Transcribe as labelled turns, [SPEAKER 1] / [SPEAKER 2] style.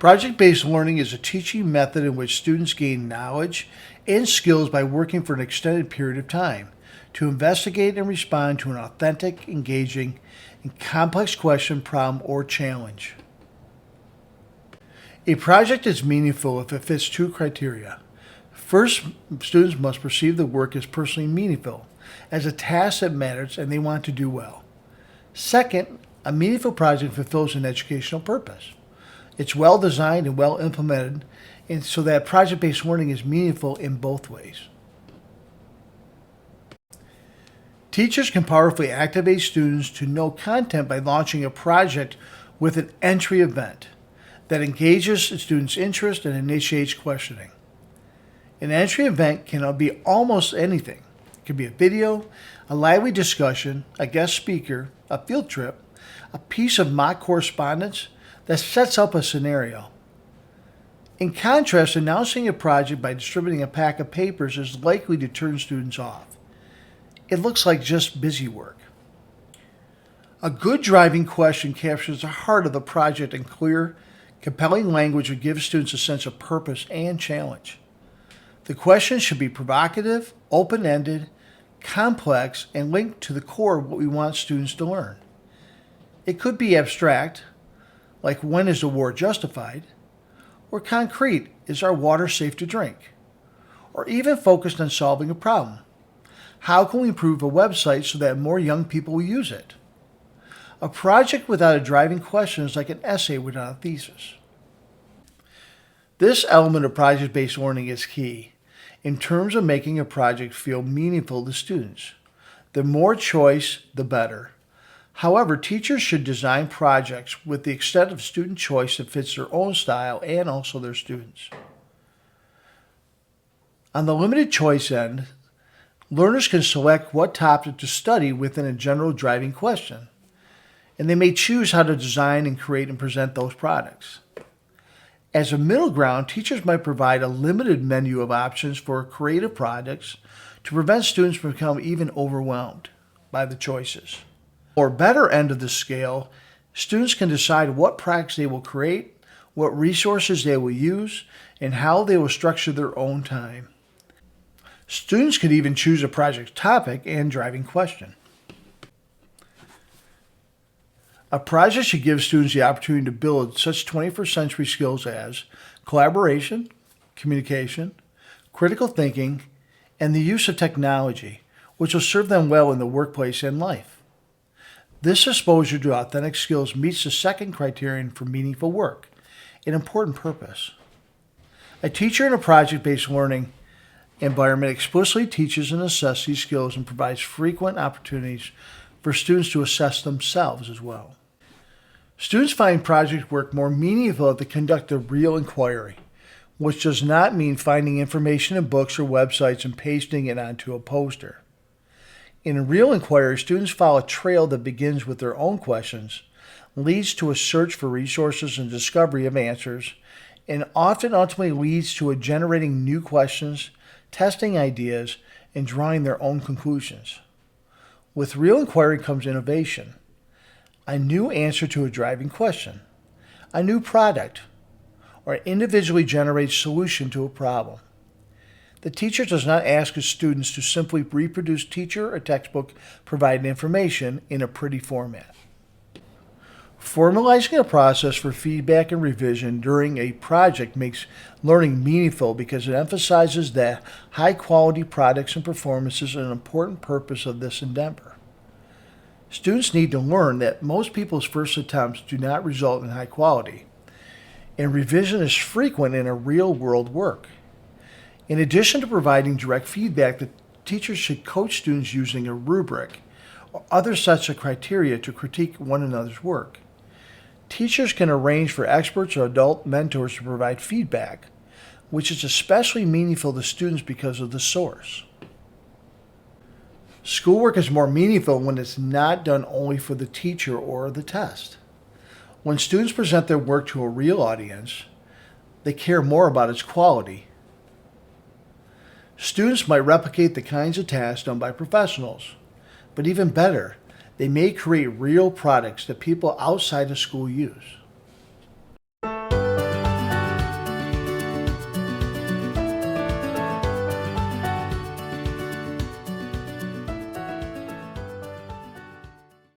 [SPEAKER 1] Project-based learning is a teaching method in which students gain knowledge and skills by working for an extended period of time to investigate and respond to an authentic, engaging, and complex question, problem, or challenge. A project is meaningful if it fits two criteria. First, students must perceive the work as personally meaningful, as a task that matters and they want to do well. Second, a meaningful project fulfills an educational purpose. It's well designed and well implemented, and so that project-based learning is meaningful in both ways. Teachers can powerfully activate students to know content by launching a project with an entry event that engages students' interest and initiates questioning. An entry event can be almost anything. It could be a video, a lively discussion, a guest speaker, a field trip, a piece of mock correspondence that sets up a scenario. In contrast, announcing a project by distributing a pack of papers is likely to turn students off. It looks like just busy work. A good driving question captures the heart of the project in clear, compelling language that gives students a sense of purpose and challenge. The question should be provocative, open-ended, complex, and linked to the core of what we want students to learn. It could be abstract, like when is the war justified, or concrete, is our water safe to drink, or even focused on solving a problem. How can we improve a website so that more young people will use it? A project without a driving question is like an essay without a thesis. This element of project-based learning is key in terms of making a project feel meaningful to students. The more choice, the better. However, teachers should design projects with the extent of student choice that fits their own style and also their students. On the limited choice end, learners can select what topic to study within a general driving question, and they may choose how to design and create and present those products. As a middle ground, teachers might provide a limited menu of options for creative projects to prevent students from becoming even overwhelmed by the choices. Or better end of the scale, students can decide what projects they will create, what resources they will use, and how they will structure their own time. Students could even choose a project topic and driving question. A project should give students the opportunity to build such 21st century skills as collaboration, communication, critical thinking, and the use of technology, which will serve them well in the workplace and life. This exposure to authentic skills meets the second criterion for meaningful work, an important purpose. A teacher in a project-based learning environment explicitly teaches and assesses these skills and provides frequent opportunities for students to assess themselves as well. Students find project work more meaningful if they conduct a real inquiry, which does not mean finding information in books or websites and pasting it onto a poster. In a real inquiry, students follow a trail that begins with their own questions, leads to a search for resources and discovery of answers, and often ultimately leads to a generating new questions, testing ideas, and drawing their own conclusions. With real inquiry comes innovation, a new answer to a driving question, a new product, or an individually generated solution to a problem. The teacher does not ask his students to simply reproduce teacher or textbook provided information in a pretty format. Formalizing a process for feedback and revision during a project makes learning meaningful because it emphasizes that high-quality products and performances are an important purpose of this endeavor. Students need to learn that most people's first attempts do not result in high quality, and revision is frequent in a real-world work. In addition to providing direct feedback, the teachers should coach students using a rubric or other sets of criteria to critique one another's work. Teachers can arrange for experts or adult mentors to provide feedback, which is especially meaningful to students because of the source. Schoolwork is more meaningful when it's not done only for the teacher or the test. When students present their work to a real audience, they care more about its quality. Students might replicate the kinds of tasks done by professionals, but even better, they may create real products that people outside of school use.